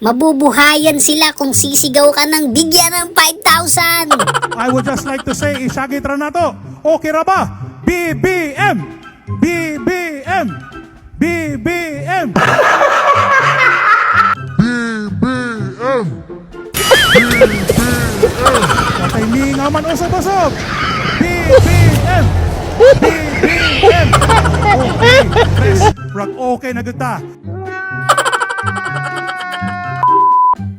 Mabubuhayan sila kung sisigaw ka ng bigyan ng 5,000. I would just like to say, isagitra na to. Okay ra ba? BBM! BBM! BBM! BBM! Patay mi nga man usap-usap. BBM! BBM! Okay, press. Rock okay na ganda.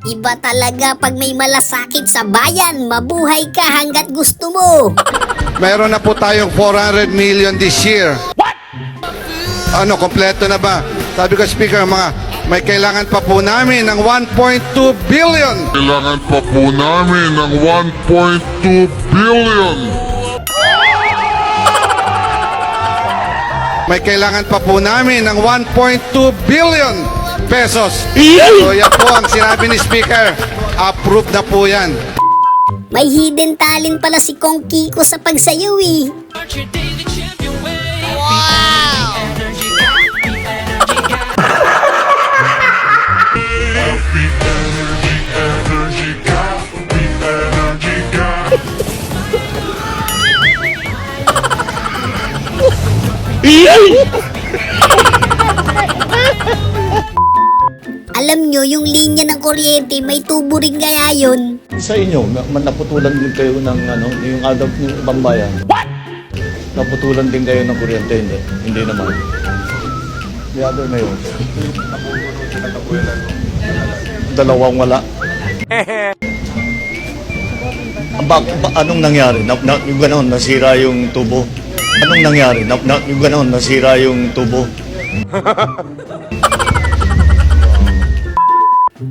Iba talaga pag may malasakit sa bayan, mabuhay ka hanggat gusto mo. Mayroon na po tayong 400 million this year. What? Ano, kompleto na ba? Sabi ko, Speaker, may kailangan pa po namin ng 1.2 billion. Kailangan pa po namin ng 1.2 billion. May kailangan pa po namin ng 1.2 billion pesos. So yan po ang sinabi ni Speaker. Approve na po yan. May hidden talent pala si Kong Kiko sa pagsayaw eh. Alam nyo, yung linya ng kuryente, may tubo rin kaya yun. Sa inyo, naputulan din kayo ng yung adult ng ibang bayan. What? Naputulan din kayo ng kuryente, hindi? Hindi naman. The other na yun. Dalawang wala. Anong nangyari? Yung gano'n, nasira yung tubo. Anong nangyari? Yung gano'n, nasira yung tubo.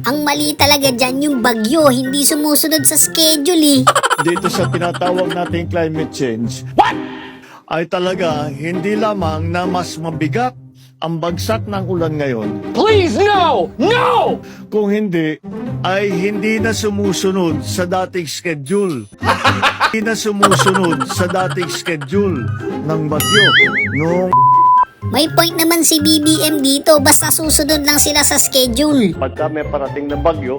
Ang mali talaga dyan yung bagyo, hindi sumusunod sa schedule eh. Dito sa tinatawag nating climate change, ay talaga hindi lamang na mas mabigat ang bagsak ng ulan ngayon. Please, no! No! Kung hindi, ay hindi na sumusunod sa dating schedule. Hindi na sumusunod sa dating schedule ng bagyo. Nung May point naman si BBM dito, basta susunod lang sila sa schedule. pagka may parating na bagyo,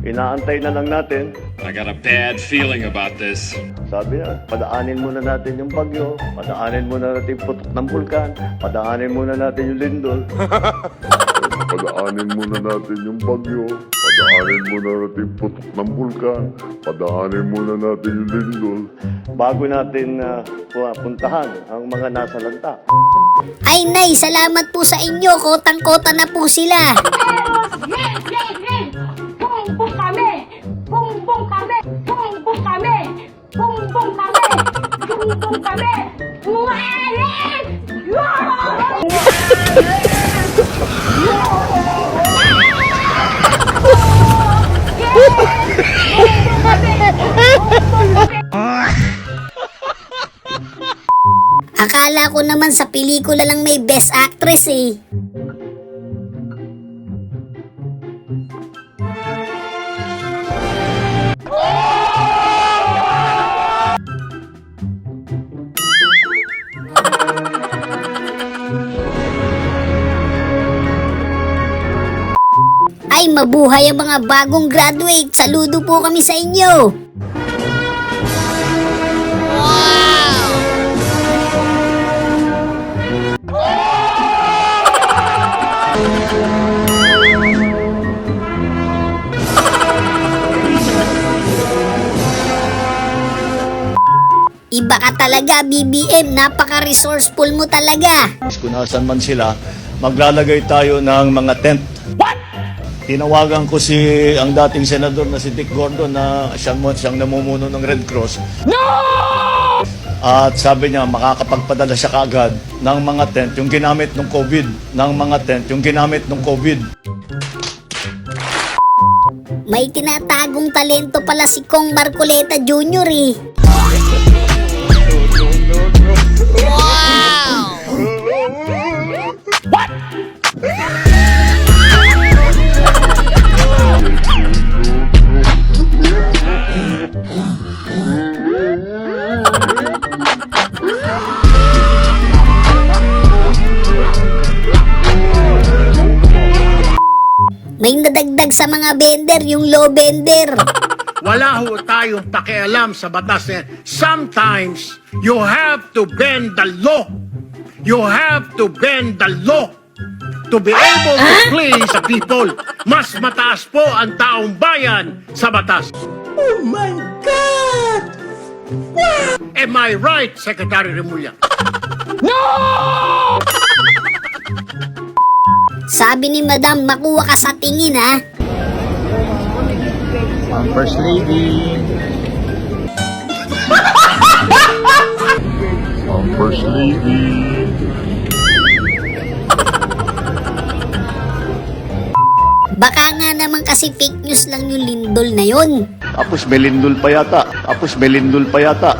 inaantay na lang natin. I got a bad feeling about this. Sabi na, padaanin muna natin yung bagyo, padaanin muna natin yung putok ng bulkan, padaanin muna natin yung lindol. Padaanin muna natin yung bagyo. Padaanin muna natin yung putok ng bulkan. Padaanin muna natin yung lindol. Bago natin puntahan ang mga nasa lanta. Ay nay, salamat po sa inyo, kotang-kota na po sila. Yes, yes, yes! Bung-bung kami! Bung-bung kami! Bung-bung kami! Bung-bung kami! Bung-bung kami! Mueres! Akala ko naman sa pelikula lang may best actress eh. Ay, mabuhay ang mga bagong graduate. Saludo po kami sa inyo. Iba ka talaga, BBM. Napaka-resourceful mo talaga. Kung nasan man sila, maglalagay tayo ng mga tent. What? Tinawagan ko ang dating senador na si Dick Gordon na siyang namumuno ng Red Cross. No! At sabi niya, makakapagpadala siya kaagad ng mga tent yung ginamit ng COVID. May tinatagong talento pala si Kong Marcoleta Jr. eh. May nadagdag sa mga vendor, yung low vendor. Wala ho tayong pakialam sa batas na yan. Sometimes, you have to bend the law. You have to bend the law to be able to please the people. Mas mataas po ang taong bayan sa batas. Oh my God! Am I right, Secretary Remulla? Sabi ni Madam, makuha ka sa tingin ha. First Lady. First Lady. Baka nga naman kasi fake news lang yung lindol na yon. Tapos may lindol pa yata.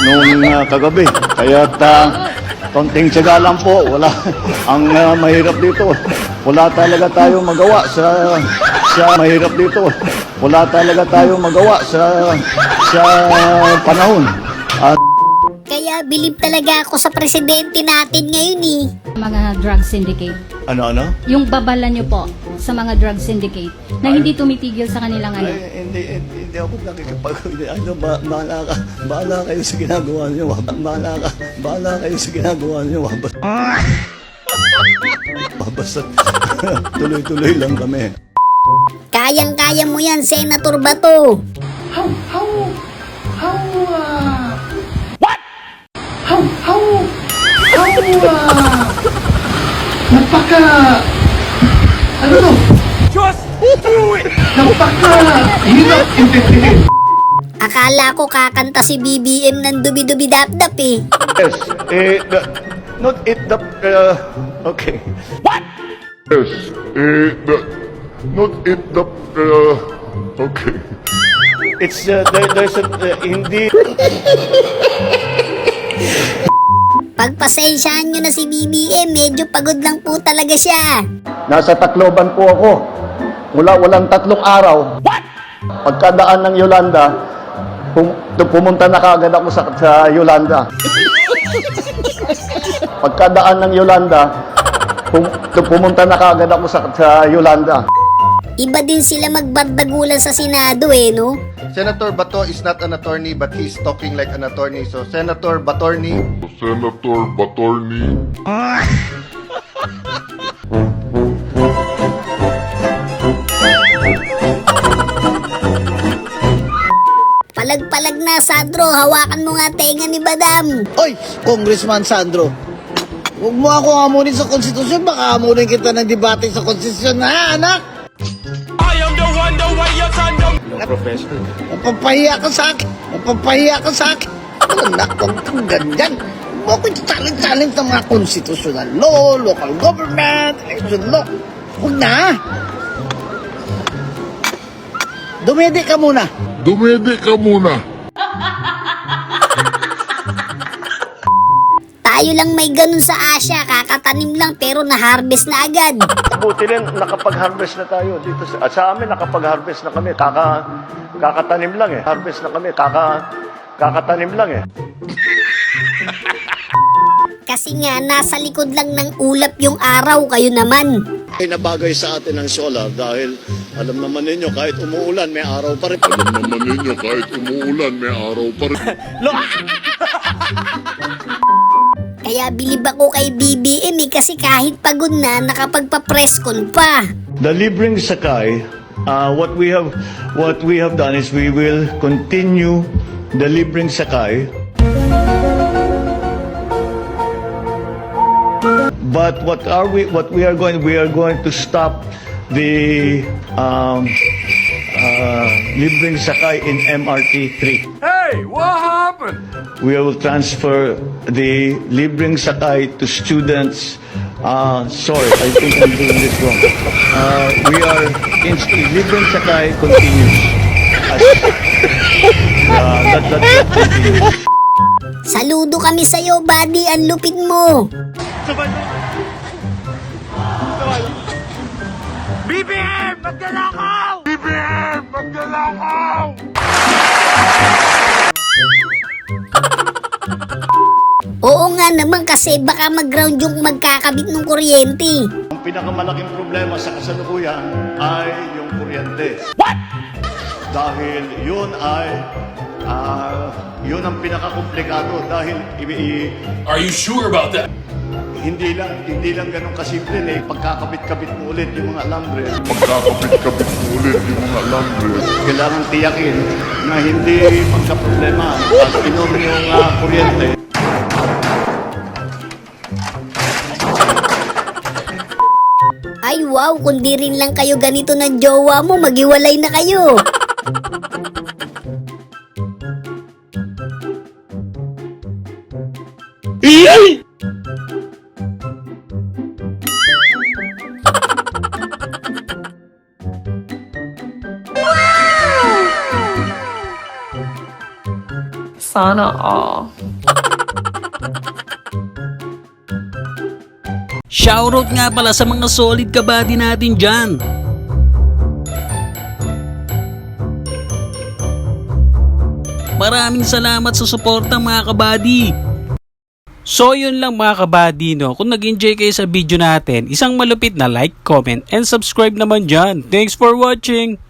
Noong kagabi. Kaya konting tiyaga lang po. Wala. Ang mahirap dito. Wala talaga tayong magawa sa mahirap dito. Wala talaga tayong magawa sa panahon. At Kaya bilib talaga ako sa presidente natin ngayon eh. Mga drug syndicate. ano? Yung babala nyo po sa mga drug syndicate na hindi tumitigil sa kanilang ano. Hindi ako nakikipag... Bahala kayo sa ginagawa niyo. Bahala kayo sa ginagawa niyo. Basta tuloy-tuloy lang kami. Kayang-kaya mo yan, Senator Bato. Akala ko kakanta si BBM ng dubi-dubi-dap-dap eh. Yes, not it the... okay. Yes, not it the... okay. It's, there's a... hindi... Pagpasensyahan nyo na si BBM, medyo pagod lang po talaga siya. Nasa Tacloban po ako. Walang 3 araw. Pagkadaan ng Yolanda, pumunta na kaagad ako sa Yolanda. Pagkadaan ng Yolanda, pumunta na kaagad ako sa Yolanda. Iba din sila magbardagulan sa Senado eh, no? Senator Bato is not an attorney but he's talking like an attorney. So Senator Batorni, Senator Batorni. Palag-palag na, Sandro. Hawakan mo nga tenga ni Madam. Oy, Congressman Sandro. Huwag mo ako hamunin sa konstitusyon, baka hamunin kita ng debate sa konstitusyon na, anak! Professor. Mapapahiya ka sa akin! Mapapahiya ka sa akin! Anak, huwag kang ganyan! Huwag ko challenge ng mga constitutional law, local government, election law. Huwag na! Dumede ka muna! Tayo lang may ganun sa Asia. Kakatanim lang pero na-harvest na agad. Buti rin, nakapag-harvest na tayo dito. Sa amin, nakapag-harvest na kami. Kakatanim lang eh. Harvest na kami. Kakatanim lang eh. Kasi nga, nasa likod lang ng ulap yung araw. Kayo naman. Ay nabagay sa atin ang solar dahil alam naman ninyo kahit umuulan may araw pa rin. Kaya bilib ako kay BBM eh. Kasi kahit pagod na, nakapagpa-presscon pa. The libreng sakay, what we have done is we will continue the libreng sakay. But we are going to stop the libreng sakay in MRT 3. Hey, what happened? We will transfer the libreng sakay to students. Sorry, I think I'm doing this wrong. Libreng sakay continues. That continues. Saludo kami sa'yo, buddy. Ang lupit mo. BBM! Magdalakaw! BBM! Magdalakaw! Oo nga naman kasi baka mag-ground yung magkakabit ng kuryente. Ang pinakamalaking problema sa kasalukuyan ay yung kuryente. What? Dahil yun ang pinakakomplikado dahil Are you sure about that? hindi lang ganun kasimple na pagkakabit-kabit mo ulit yung mga alambre. Pagkakabit-kabit mo ulit yung mga alambre. Kailangan tiyakin na hindi magka-problema pag inom yung kuryente. Ay wow, kung di rin lang kayo ganito ng jowa mo, maghiwalay na kayo. Sana all. Shoutout nga pala sa mga solid kabady natin dyan. Maraming salamat sa suporta mga kabady. So yun lang mga kabady, no? Kung nag-enjoy kayo sa video natin, isang malupit na like, comment, and subscribe naman dyan. Thanks for watching!